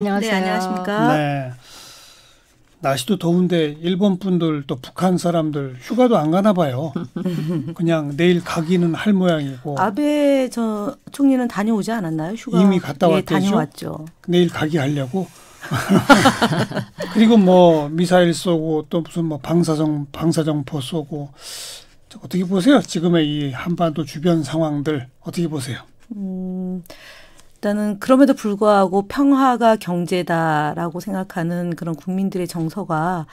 네, 안녕하세요. 안녕하십니까? 네. 날씨도 더운데 일본 분들 또 북한 사람들 휴가도 안 가나 봐요. 그냥 내일 가기는 할 모양이고 아베 총리는 다녀오지 않았나요? 휴가. 이미 갔다 예, 왔대죠. 다녀왔죠. 내일 가기 하려고. 그리고 뭐 미사일 쏘고 또 무슨 뭐 방사정포 쏘고 어떻게 보세요? 지금의 이 한반도 주변 상황들 어떻게 보세요? 일단은 그럼에도 불구하고 평화가 경제다라고 생각하는 그런 국민들의 정서가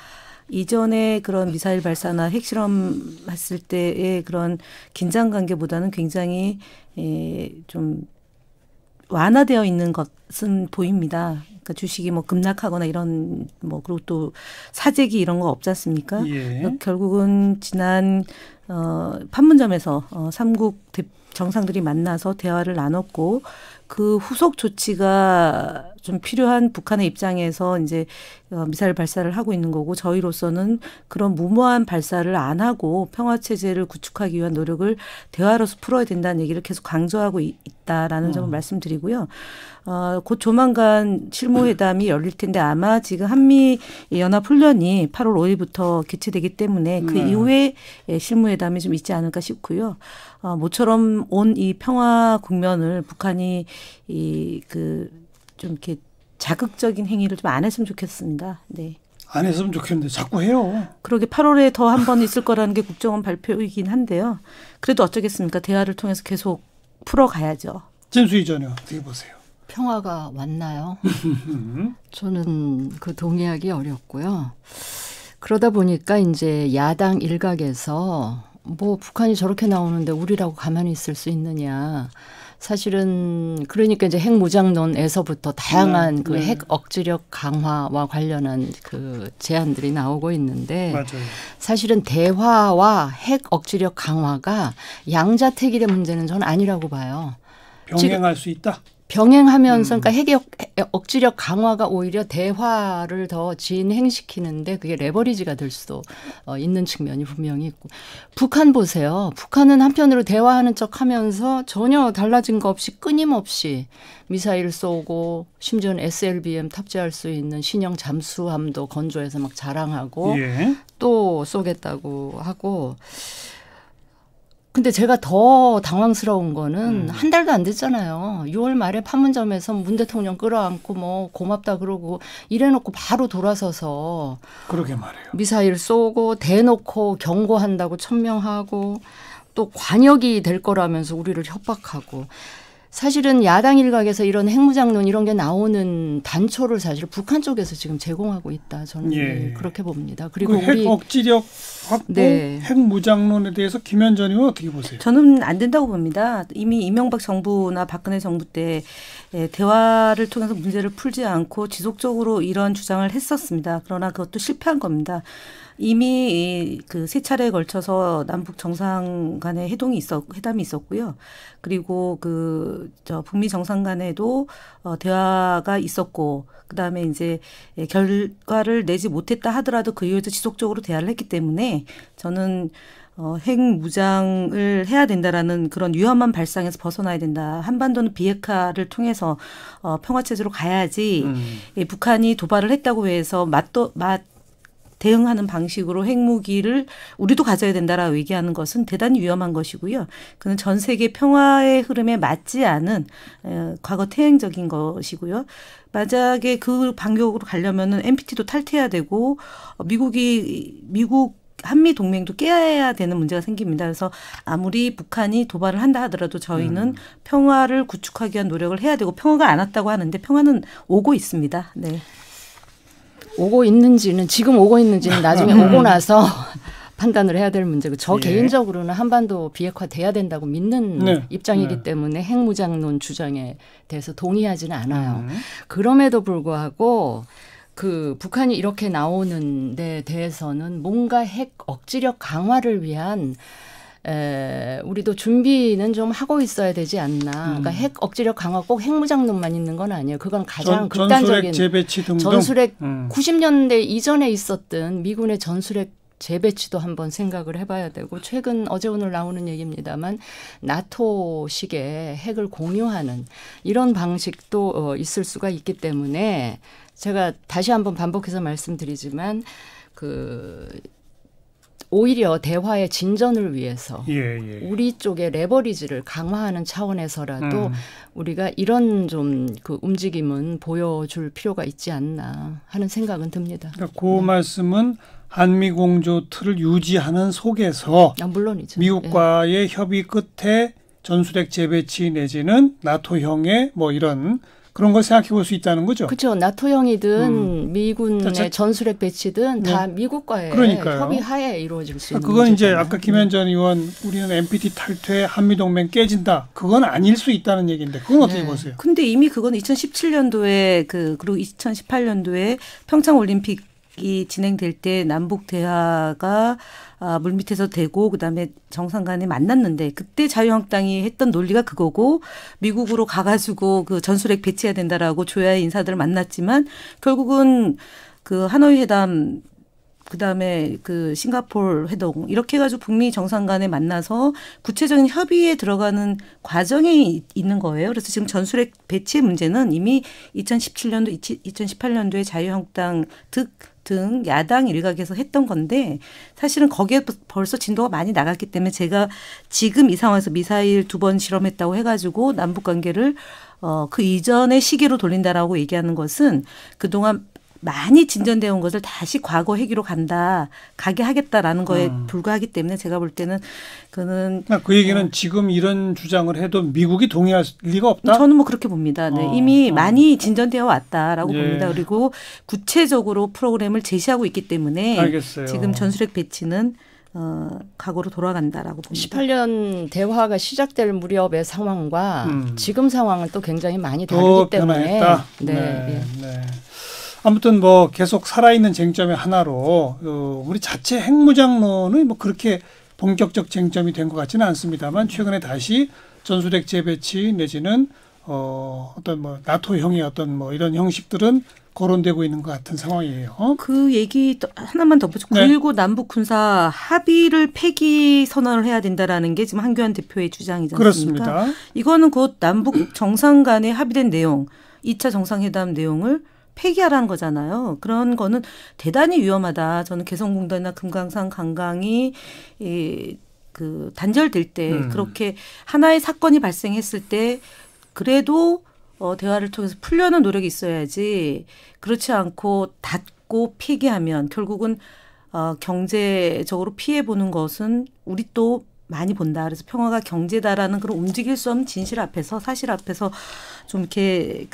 이전에 그런 미사일 발사나 핵실험 했을 때의 그런 긴장 관계보다는 굉장히 좀 완화되어 있는 것은 보입니다. 그러니까 주식이 뭐 급락하거나 이런 뭐 그리고 또 사재기 이런 거 없지 않습니까? 예. 결국은 지난 판문점에서 삼국 정상들이 만나서 대화를 나눴고 그 후속 조치가 좀 필요한 북한의 입장에서 이제 미사일 발사를 하고 있는 거고 저희로서는 그런 무모한 발사를 안 하고 평화 체제를 구축하기 위한 노력을 대화로서 풀어야 된다는 얘기를 계속 강조하고 있다라는 점을 말씀드리고요. 곧 조만간 실무회담이 열릴 텐데 아마 지금 한미 연합훈련이 8월 5일부터 개최되기 때문에 그 이후에 실무회담이 좀 있지 않을까 싶고요. 모처럼 온 이 평화 국면을 북한이 좀 이렇게 자극적인 행위를 좀 안 했으면 좋겠습니다. 네. 안 했으면 좋겠는데 자꾸 해요. 그러게 8월에 더 한 번 있을 거라는 게 국정원 발표이긴 한데요. 그래도 어쩌겠습니까? 대화를 통해서 계속 풀어가야죠. 진수희 전혀 어떻게 보세요? 평화가 왔나요? 저는 그 동의하기 어렵고요. 그러다 보니까 이제 야당 일각에서 뭐 북한이 저렇게 나오는데 우리라고 가만히 있을 수 있느냐. 사실은 그러니까 이제 핵무장론에서부터 다양한 그 핵 억지력 강화와 관련한 그 제안들이 나오고 있는데 맞아요. 사실은 대화와 핵 억지력 강화가 양자택일의 문제는 저는 아니라고 봐요. 병행할 수 있다? 병행하면서 그러니까 핵 억지력 강화가 오히려 대화를 더 진행시키는데 그게 레버리지가 될 수도 있는 측면이 분명히 있고 북한 보세요. 북한은 한편으로 대화하는 척하면서 전혀 달라진 거 없이 끊임없이 미사일 쏘고 심지어는 SLBM 탑재할 수 있는 신형 잠수함도 건조해서 막 자랑하고 예. 또 쏘겠다고 하고 근데 제가 더 당황스러운 거는 한 달도 안 됐잖아요. 6월 말에 판문점에서 문 대통령 끌어안고 뭐 고맙다 그러고 이래놓고 바로 돌아서서 그러게 말해요. 미사일 쏘고 대놓고 경고한다고 천명하고 또 관역이 될 거라면서 우리를 협박하고 사실은 야당 일각에서 이런 핵무장론 이런 게 나오는 단초를 사실 북한 쪽에서 지금 제공하고 있다. 저는 그렇게 봅니다. 그리고 핵 억지력 확보, 핵무장론에 대해서 김현정 의원은 어떻게 보세요? 저는 안 된다고 봅니다. 이미 이명박 정부나 박근혜 정부 때 대화를 통해서 문제를 풀지 않고 지속적으로 이런 주장을 했었습니다. 그러나 그것도 실패한 겁니다. 이미 그 세 차례에 걸쳐서 남북 정상 간의 회담이 있었고요. 그리고 북미 정상 간에도 대화가 있었고, 그 다음에 이제 결과를 내지 못했다 하더라도 그 이후에도 지속적으로 대화를 했기 때문에 저는 핵무장을 해야 된다라는 그런 위험한 발상에서 벗어나야 된다. 한반도는 비핵화를 통해서 평화체제로 가야지 북한이 도발을 했다고 해서 대응하는 방식으로 핵무기를 우리도 가져야 된다라고 얘기하는 것은 대단히 위험한 것이고요. 그는 전 세계 평화의 흐름에 맞지 않은 과거 퇴행적인 것이고요. 만약에 그 반격으로 가려면은 NPT도 탈퇴해야 되고 미국 한미 동맹도 깨야 되는 문제가 생깁니다. 그래서 아무리 북한이 도발을 한다 하더라도 저희는 평화를 구축하기 위한 노력을 해야 되고 평화가 안 왔다고 하는데 평화는 오고 있습니다. 네. 지금 오고 있는지는 나중에 오고 나서 판단을 해야 될 문제고 저 개인적으로는 한반도 비핵화 돼야 된다고 믿는 입장이기 때문에 핵무장론 주장에 대해서 동의하지는 않아요. 그럼에도 불구하고 그 북한이 이렇게 나오는 데 대해서는 뭔가 핵 억지력 강화를 위한 우리도 준비는 좀 하고 있어야 되지 않나. 그러니까 핵 억지력 강화 꼭 핵무장론만 있는 건 아니에요. 그건 가장 극단적인 전술핵 재배치 등등. 전술핵 90년대 이전에 있었던 미군의 전술핵 재배치도 한번 생각을 해봐야 되고 최근 어제 오늘 나오는 얘기입니다만 나토식의 핵을 공유하는 이런 방식도 있을 수가 있기 때문에 제가 다시 한번 반복해서 말씀드리지만 오히려 대화의 진전을 위해서 우리 쪽의 레버리지를 강화하는 차원에서라도 우리가 이런 좀 그 움직임은 보여줄 필요가 있지 않나 하는 생각은 듭니다. 그러니까 그 말씀은 한미 공조 틀을 유지하는 속에서 물론이죠. 미국과의 협의 끝에 전술핵 재배치 내지는 나토형의 뭐 이런 그런 걸 생각해 볼 수 있다는 거죠. 그렇죠. 나토형이든 미군의 전술핵 배치든 다 미국과의 협의 하에 이루어질 수 있는 그건 이제 아까 김현전 의원 우리는 NPT 탈퇴 한미동맹 깨진다. 그건 아닐 수 있다는 얘기인데 그건 어떻게 보세요? 근데 이미 그건 2017년도에 그리고 2018년도에 평창 올림픽이 진행될 때 남북 대화가 물밑에서 되고 그다음에 정상간에 만났는데 그때 자유한국당이 했던 논리가 그거고 미국으로 가가지고 그 전술핵 배치해야 된다라고 조야의 인사들을 만났지만 결국은 그 하노이 회담 그다음에 그 싱가포르 회동 이렇게 해가지고 북미 정상 간에 만나서 구체적인 협의에 들어가는 과정이 있는 거예요. 그래서 지금 전술핵 배치의 문제는 이미 2017년도, 2018년도에 자유한국당 등 야당 일각에서 했던 건데 사실은 거기에 벌써 진도가 많이 나갔기 때문에 제가 지금 이 상황에서 미사일 2번 실험했다고 해가지고 남북 관계를 그 이전의 시기로 돌린다라고 얘기하는 것은 그동안 많이 진전되어 온 것을 다시 과거 회기로 가게 하겠다라는 거에 불과하기 때문에 제가 볼 때는 그 얘기는 지금 이런 주장을 해도 미국이 동의할 리가 없다? 저는 뭐 그렇게 봅니다. 네. 이미 많이 진전되어 왔다라고 봅니다. 그리고 구체적으로 프로그램을 제시하고 있기 때문에 알겠어요. 지금 전술핵 배치는 과거로 돌아간다라고 봅니다. 18년 대화가 시작될 무렵의 상황과 지금 상황은 또 굉장히 많이 다르기 때문에 네. 아무튼 뭐 계속 살아있는 쟁점의 하나로 우리 자체 핵무장론은 뭐 그렇게 본격적 쟁점이 된 것 같지는 않습니다만 최근에 다시 전술핵 재배치 내지는 어떤 뭐 나토형의 어떤 뭐 이런 형식들은 거론되고 있는 것 같은 상황이에요. 그 얘기 하나만 덧붙여 9.19 남북 군사 합의를 폐기 선언을 해야 된다라는 게 지금 한교안 대표의 주장이지 않습니까? 그렇습니다. 이거는 곧 남북 정상 간에 합의된 내용, 2차 정상회담 내용을 폐기하라는 거잖아요. 그런 거는 대단히 위험하다. 저는 개성공단이나 금강산 강강이 그 단절될 때 그렇게 하나의 사건이 발생했을 때 그래도 대화를 통해서 풀려는 노력이 있어야지 그렇지 않고 닫고 폐기하면 결국은 경제적으로 피해보는 것은 우리 또 많이 본다. 그래서 평화가 경제다라는 그런 움직일 수 없는 진실 앞에서 사실 앞에서 좀 이렇게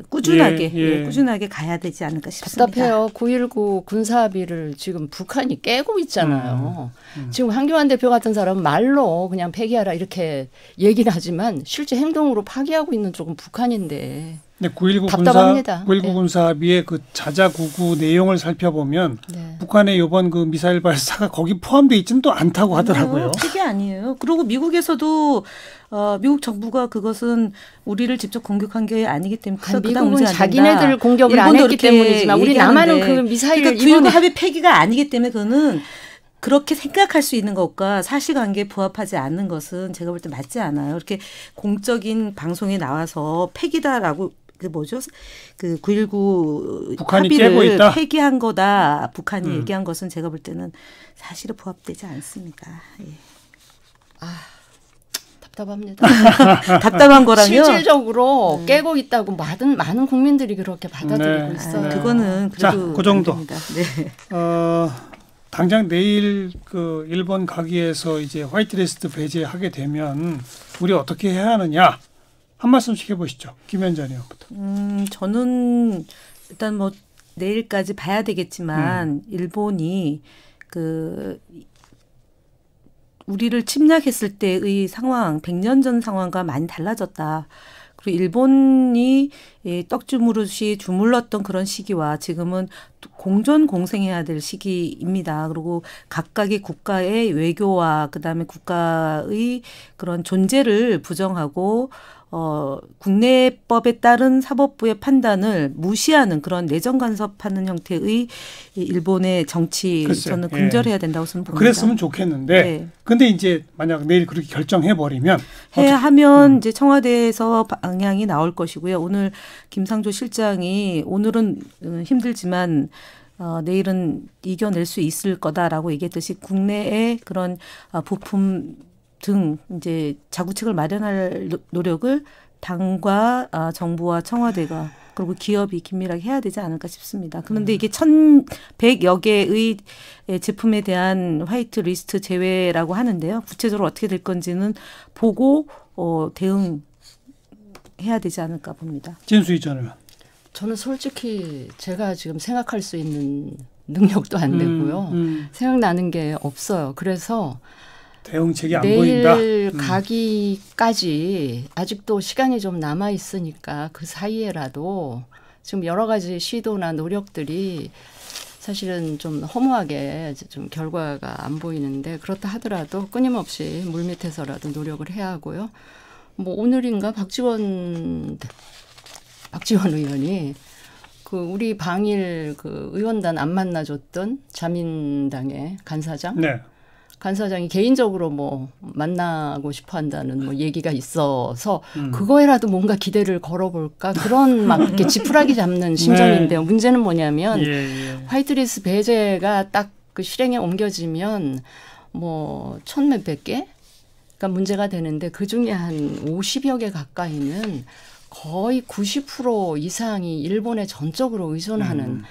꾸준하게 가야 되지 않을까 싶습니다. 답답해요. 9.19 군사합의를 지금 북한이 깨고 있잖아요. 지금 한교안 대표 같은 사람은 말로 그냥 폐기하라 이렇게 얘기를 하지만 실제 행동으로 파기하고 있는 쪽은 북한인데. 네, 9.19 군사합의의 그 자자구구 내용을 살펴보면 북한의 이번 그 미사일 발사가 거기 포함되어 있지는 또 않다고 하더라고요. 그게 아니에요. 그리고 미국에서도 미국 정부가 그것은 우리를 직접 공격한 게 아니기 때문에 미국은 자기네들 공격을 안 했기 때문이지만 우리 남한은 그 미사일을 그러니까 9.19 합의 폐기가 아니기 때문에 그거는 그렇게 생각할 수 있는 것과 사실관계에 부합하지 않는 것은 제가 볼 때 맞지 않아요. 이렇게 공적인 방송에 나와서 폐기다라고 그 9.19 북한이 합의를 폐기한 거다. 북한이 얘기한 것은 제가 볼 때는 사실에 부합되지 않습니다. 예. 답답합니다. 답답한 거라면 실질적으로 깨고 있다고 많은 국민들이 그렇게 받아들이고 있어요. 그거는 그래도 그 정도. 네. 당장 내일 그 일본 가기에서 이제 화이트리스트 배제하게 되면 우리 어떻게 해야 하느냐 한 말씀씩 해보시죠. 김현전 의원부터. 저는 일단 뭐 내일까지 봐야 되겠지만 일본이 그 우리를 침략했을 때의 상황, 100년 전 상황과 많이 달라졌다. 그리고 일본이 떡주무릇이 주물렀던 그런 시기와 지금은 공존공생해야 될 시기입니다. 그리고 각각의 국가의 외교와 그다음에 국가의 그런 존재를 부정하고 국내법에 따른 사법부의 판단을 무시하는 그런 내정 간섭하는 형태의 일본의 정치 저는 근절해야 된다고 저는 봅니다. 그랬으면 좋겠는데 근데 이제 만약 내일 그렇게 결정해 버리면 해야 하면 이제 청와대에서 방향이 나올 것이고요. 오늘 김상조 실장이 오늘은 힘들지만 내일은 이겨낼 수 있을 거다라고 얘기했듯이 국내의 그런 부품 등 이제 자구책을 마련할 노력을 당과 정부와 청와대가 그리고 기업이 긴밀하게 해야 되지 않을까 싶습니다. 그런데 이게 1,100여 개의 제품에 대한 화이트 리스트 제외라고 하는데요. 구체적으로 어떻게 될 건지는 보고 대응해야 되지 않을까 봅니다. 진수희 전 의원. 저는 솔직히 제가 지금 생각할 수 있는 능력도 안 되고요. 생각나는 게 없어요. 그래서 대응책이 안 보인다. 내일 가기까지 아직도 시간이 좀 남아 있으니까 그 사이에라도 지금 여러 가지 시도나 노력들이 사실은 좀 허무하게 좀 결과가 안 보이는데 그렇다 하더라도 끊임없이 물밑에서라도 노력을 해야 하고요. 뭐 오늘인가 박지원 의원이 그 우리 방일 그 의원단 안 만나줬던 자민당의 간사장. 네. 간사장이 개인적으로 뭐 만나고 싶어 한다는 뭐 얘기가 있어서 그거에라도 뭔가 기대를 걸어볼까 그런 막 이렇게 지푸라기 잡는 심정인데요. 네. 문제는 뭐냐면 화이트리스트 배제가 딱 그 실행에 옮겨지면 뭐 1,000몇백 개? 그러니까 문제가 되는데 그중에 한 50여 개 가까이는 거의 90% 이상이 일본에 전적으로 의존하는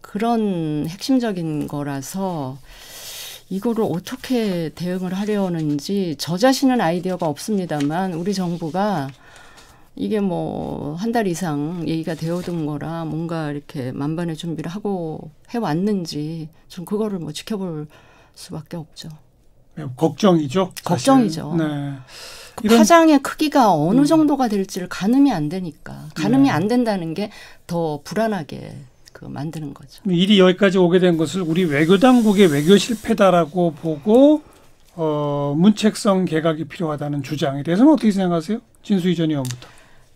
그런 핵심적인 거라서 이거를 어떻게 대응을 하려는지 저 자신은 아이디어가 없습니다만 우리 정부가 이게 뭐 한 달 이상 얘기가 되어둔 거라 뭔가 이렇게 만반의 준비를 하고 해왔는지 좀 그거를 뭐 지켜볼 수밖에 없죠. 걱정이죠. 걱정이죠. 네. 그 파장의 크기가 어느 정도가 될지를 가늠이 안 되니까 가늠이 안 된다는 게 더 불안하게 만드는 거죠. 일이 여기까지 오게 된 것을 우리 외교당국의 외교 실패다라고 보고 문책성 개각이 필요하다는 주장에 대해서는 어떻게 생각하세요? 진수희 전 의원부터.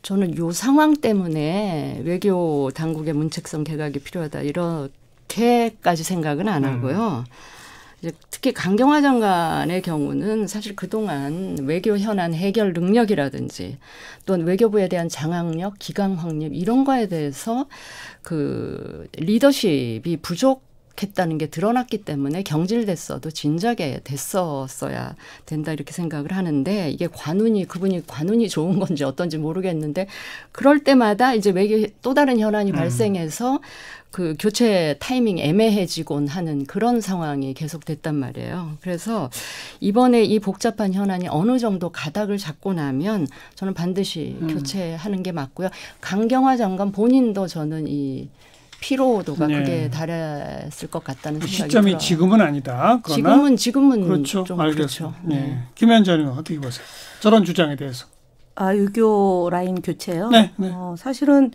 저는 이 상황 때문에 외교 당국의 문책성 개각이 필요하다 이렇게까지 생각은 안 하고요. 이제 특히 강경화 장관의 경우는 사실 그동안 외교 현안 해결 능력이라든지 또는 외교부에 대한 장악력, 기강 확립 이런 거에 대해서 그 리더십이 부족했다는 게 드러났기 때문에 경질됐어도 진작에 됐었어야 된다 이렇게 생각을 하는데 이게 그분이 관운이 좋은 건지 어떤지 모르겠는데 그럴 때마다 이제 외교 또 다른 현안이 발생해서 그 교체 타이밍 애매해지곤 하는 그런 상황이 계속됐단 말이에요. 그래서 이번에 이 복잡한 현안이 어느 정도 가닥을 잡고 나면 저는 반드시 교체하는 게 맞고요. 강경화 장관 본인도 저는 이 피로도가 그게 달했을 것 같다는 생각이 시점이 들어요. 지금은 아니다. 그러나 지금은 그렇죠. 좀 알겠죠. 그렇죠. 네. 김현 전 의원 어떻게 보세요? 저런 주장에 대해서. 유교 라인 교체요? 네. 사실은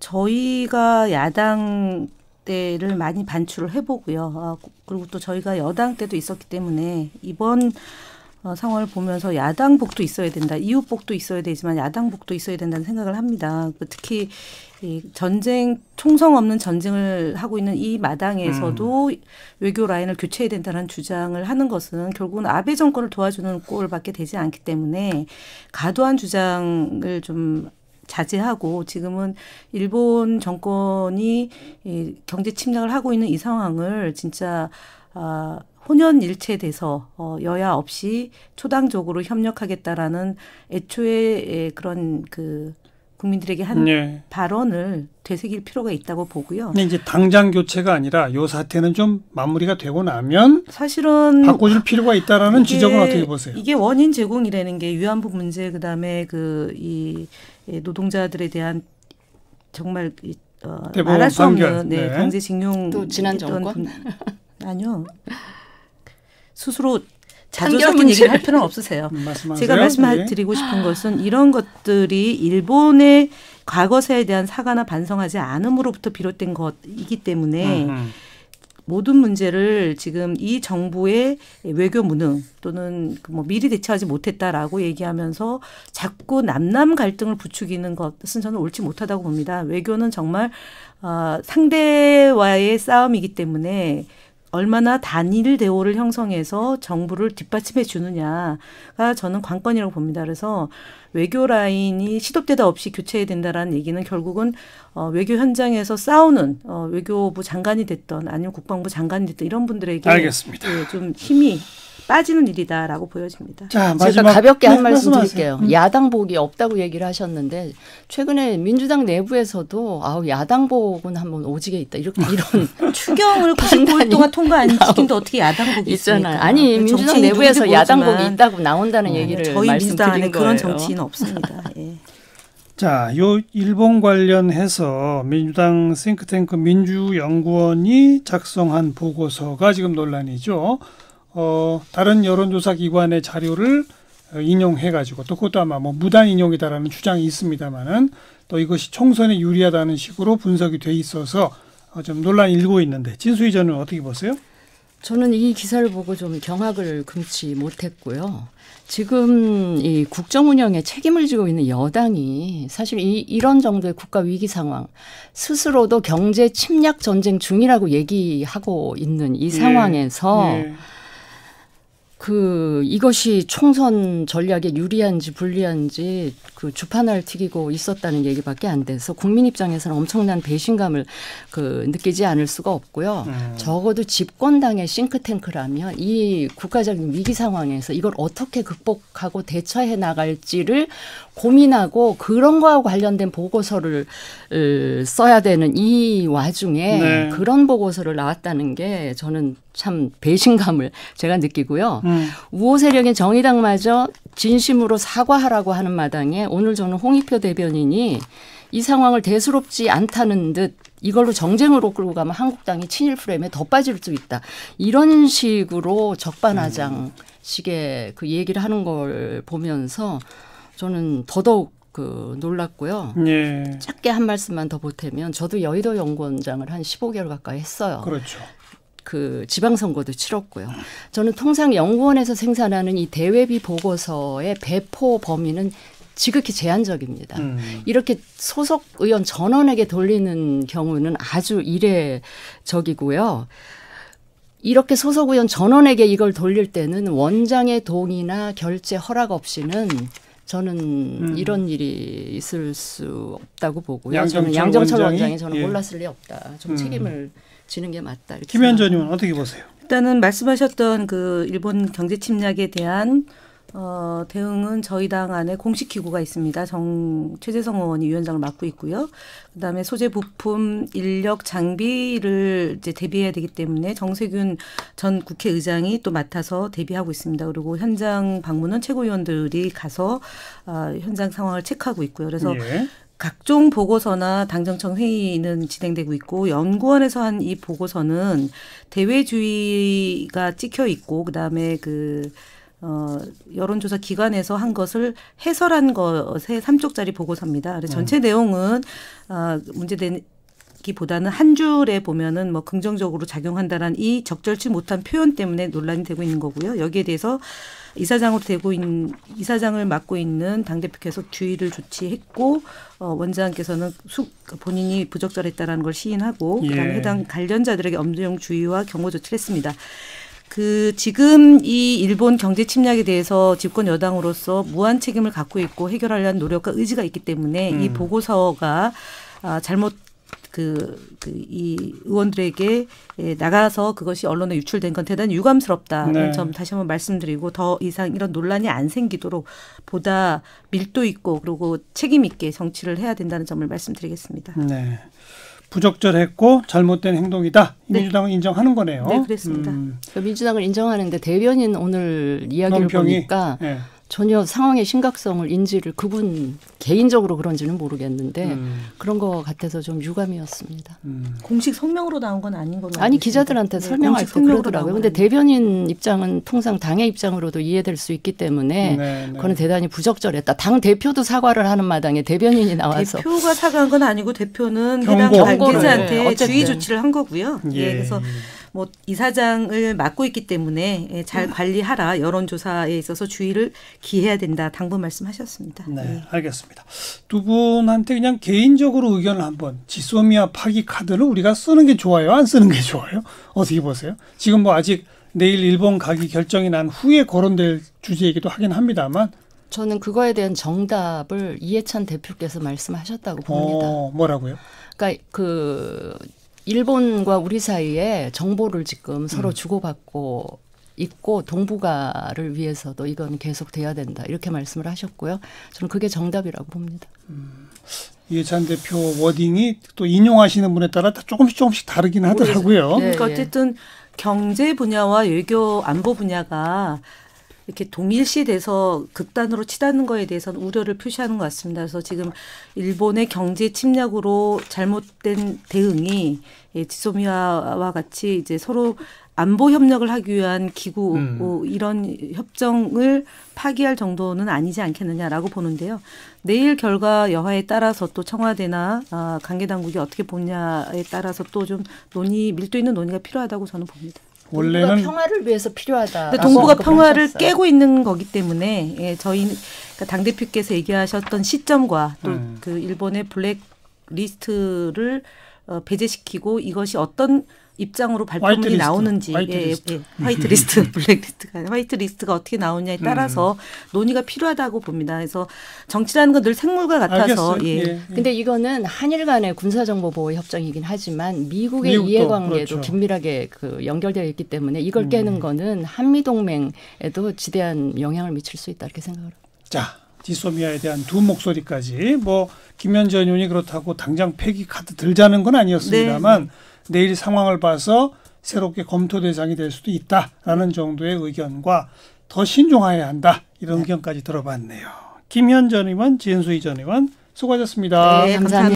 저희가 야당 때를 많이 반출을 해보고요. 그리고 또 저희가 여당 때도 있었기 때문에 이번 상황을 보면서 야당복도 있어야 된다. 이웃복도 있어야 되지만 야당복도 있어야 된다는 생각을 합니다. 특히 이 총성 없는 전쟁을 하고 있는 이 마당에서도 외교 라인을 교체해야 된다는 주장을 하는 것은 결국은 아베 정권을 도와주는 꼴밖에 되지 않기 때문에 과도한 주장을 좀 자제하고 지금은 일본 정권이 경제 침략을 하고 있는 이 상황을 진짜 혼연일체돼서 여야 없이 초당적으로 협력하겠다라는 애초에 그런 그 국민들에게 한 발언을 되새길 필요가 있다고 보고요. 근데 이제 당장 교체가 아니라 요 사태는 좀 마무리가 되고 나면 사실은 바꿔줄 필요가 있다라는 지적은 어떻게 보세요? 이게 원인 제공이라는 게 위안부 문제 그다음에 이 노동자들에 대한 정말 말할 수 없는 강제징용 또 지난 정권 아니요. 스스로 자조적인 얘기를 할 필요는 없으세요. 제가 말씀드리고 싶은 것은 이런 것들이 일본의 과거사에 대한 사과나 반성하지 않음으로부터 비롯된 것이기 때문에 모든 문제를 지금 이 정부의 외교 무능 또는 뭐 미리 대처하지 못했다라고 얘기하면서 자꾸 남남 갈등을 부추기는 것은 저는 옳지 못하다고 봅니다. 외교는 정말 상대와의 싸움이기 때문에 얼마나 단일 대오를 형성해서 정부를 뒷받침해 주느냐가 저는 관건이라고 봅니다. 그래서 외교 라인이 시도 때도 없이 교체해야 된다라는 얘기는 결국은 외교 현장에서 싸우는 외교부 장관이 됐던 아니면 국방부 장관이 됐던 이런 분들에게 알겠습니다. 예, 좀 힘이 빠지는 일이다라고 보여집니다. 자, 제가 가볍게 한 말씀 드릴게요. 야당복이 없다고 얘기를 하셨는데 최근에 민주당 내부에서도 야당복은 한번 오지게 있다. 이런 추경을 99일 동안 통과 안 시킨데 어떻게 야당복이 있습니까? 있잖아요. 아니 민주당 내부에서 야당복이 있다고 나온다는 얘기를 저희 민주당 안에 말씀드린 거예요. 그런 정치인은 없습니다. 예. 자, 요 일본 관련해서 민주당 싱크탱크 민주연구원이 작성한 보고서가 지금 논란이죠. 다른 여론조사 기관의 자료를 인용해가지고 또 그것도 아마 뭐 무단 인용이다라는 주장이 있습니다만은 또 이것이 총선에 유리하다는 식으로 분석이 돼 있어서 좀 논란이 일고 있는데 진수희 전은 어떻게 보세요? 저는 이 기사를 보고 좀 경악을 금치 못했고요. 지금 이 국정 운영에 책임을 지고 있는 여당이 사실 이런 정도의 국가 위기 상황 스스로도 경제 침략 전쟁 중이라고 얘기하고 있는 이 상황에서 이것이 총선 전략에 유리한지 불리한지 주판을 튀기고 있었다는 얘기밖에 안 돼서 국민 입장에서는 엄청난 배신감을 느끼지 않을 수가 없고요. 적어도 집권당의 싱크탱크라면 이 국가적인 위기 상황에서 이걸 어떻게 극복하고 대처해 나갈지를 고민하고 그런 거하고 관련된 보고서를 써야 되는 이 와중에 그런 보고서를 나왔다는 게 저는 참 배신감을 제가 느끼고요. 우호 세력인 정의당마저 진심으로 사과하라고 하는 마당에 오늘 저는 홍익표 대변인이 이 상황을 대수롭지 않다는 듯 이걸로 정쟁으로 끌고 가면 한국당이 친일 프레임에 더 빠질 수 있다. 이런 식으로 적반하장식의 얘기를 하는 걸 보면서 저는 더더욱 놀랐고요. 예. 짧게 한 말씀만 더 보태면 저도 여의도 연구원장을 한 15개월 가까이 했어요. 그렇죠. 지방선거도 치렀고요. 저는 통상 연구원에서 생산하는 이 대외비 보고서의 배포 범위는 지극히 제한적입니다. 이렇게 소속 의원 전원에게 돌리는 경우는 아주 이례적이고요. 이렇게 소속 의원 전원에게 이걸 돌릴 때는 원장의 동의나 결재 허락 없이는 저는 이런 일이 있을 수 없다고 보고요. 양정철 원장이 저는 몰랐을 리 없다. 좀 책임을 지는 게 맞다. 김현주 의원님은 어떻게 보세요? 일단은 말씀하셨던 일본 경제 침략에 대한 대응은 저희 당 안에 공식 기구가 있습니다. 최재성 의원이 위원장을 맡고 있고요. 그다음에 소재 부품, 인력, 장비를 이제 대비해야 되기 때문에 정세균 전 국회의장이 또 맡아서 대비하고 있습니다. 그리고 현장 방문은 최고위원들이 가서 현장 상황을 체크하고 있고요. 그래서 각종 보고서나 당정청 회의는 진행되고 있고 연구원에서 한 이 보고서는 대외주의가 찍혀 있고 그다음에 여론조사 기관에서 한 것을 해설한 것의 3쪽짜리 보고서입니다. 그래서 전체 내용은 문제되기보다는 한 줄에 보면은 뭐 긍정적으로 작용한다는 이 적절치 못한 표현 때문에 논란이 되고 있는 거고요. 여기에 대해서 이사장을 맡고 있는 당대표께서 주의를 조치했고 원장께서는 본인이 부적절했다라는 걸 시인하고 그다음에 해당 관련자들에게 엄중 주의와 경고 조치를 했습니다. 지금 이 일본 경제 침략에 대해서 집권 여당으로서 무한 책임을 갖고 있고 해결하려는 노력과 의지가 있기 때문에 이 보고서가 잘못 이 의원들에게 나가서 그것이 언론에 유출된 건 대단히 유감스럽다는 점 다시 한번 말씀드리고 더 이상 이런 논란이 안 생기도록 보다 밀도 있고 그리고 책임 있게 정치를 해야 된다는 점을 말씀드리겠습니다. 네. 부적절했고 잘못된 행동이다. 민주당은 인정하는 거네요. 네, 그렇습니다. 민주당을 인정하는데 대변인 오늘 이야기를 보니까 전혀 상황의 심각성을 인지를 그분 개인적으로 그런지는 모르겠는데 그런 것 같아서 좀 유감이었습니다. 공식 성명으로 나온 건 아닌 걸로 아니 기자들한테 설명할 때 그러더라고요. 그런데 대변인 입장은 통상 당의 입장으로도 이해될 수 있기 때문에 그건 대단히 부적절했다. 당 대표도 사과를 하는 마당에 대변인이 나와서. 대표가 사과한 건 아니고 대표는 해당 관계자한테 주의 조치를 한 거고요. 그래서 뭐 이사장을 맡고 있기 때문에 잘 관리하라. 여론조사에 있어서 주의를 기해야 된다. 당부 말씀하셨습니다. 네, 알겠습니다. 두 분한테 그냥 개인적으로 의견을 한번 지소미아 파기 카드를 우리가 쓰는 게 좋아요? 안 쓰는 게 좋아요? 어떻게 보세요? 지금 뭐 아직 내일 일본 가기 결정이 난 후에 거론될 주제이기도 하긴 합니다만 저는 그거에 대한 정답을 이해찬 대표께서 말씀하셨다고 봅니다. 뭐라고요? 그러니까 그 일본과 우리 사이에 정보를 지금 서로 주고받고 있고 동북아를 위해서도 이건 계속 돼야 된다 이렇게 말씀을 하셨고요. 저는 그게 정답이라고 봅니다. 이해찬 대표 워딩이 또 인용하시는 분에 따라 조금씩 다르긴 하더라고요. 네, 그러니까 어쨌든 경제 분야와 외교 안보 분야가 이렇게 동일시돼서 극단으로 치닫는 거에 대해서는 우려를 표시하는 것 같습니다. 그래서 지금 일본의 경제 침략으로 잘못된 대응이 지소미아와 같이 이제 서로 안보 협력을 하기 위한 기구 이런 협정을 파기할 정도는 아니지 않겠느냐라고 보는데요. 내일 결과 여하에 따라서 또 청와대나 관계 당국이 어떻게 보냐에 따라서 또 좀 밀도 있는 논의가 필요하다고 저는 봅니다. 원래는 동북아 평화를 위해서 필요하다. 동북아 평화를 하셨어요. 깨고 있는 거기 때문에 저희 그러니까 당 대표께서 얘기하셨던 시점과 또 그 일본의 블랙 리스트를 배제시키고 이것이 어떤 입장으로 발표문이 나오는지 화이트리스트 블랙리스트가 화이트리스트가 어떻게 나오냐에 따라서 논의가 필요하다고 봅니다. 그래서 정치라는 건 늘 생물과 같아서 근데 이거는 한일 간의 군사정보보호 협정이긴 하지만 미국의 이해관계도 그렇죠. 긴밀하게 그 연결되어 있기 때문에 이걸 깨는 거는 한미동맹에도 지대한 영향을 미칠 수 있다 이렇게 생각을 합니다. 자, 지소미아에 대한 두 목소리까지 뭐 김현정 의원이 그렇다고 당장 폐기 카드 들자는 건 아니었습니다만 내일 상황을 봐서 새롭게 검토 대상이 될 수도 있다라는 정도의 의견과 더 신중해야 한다 이런 의견까지 들어봤네요. 김현정 의원, 지은수희 전 의원 수고하셨습니다. 네, 감사합니다.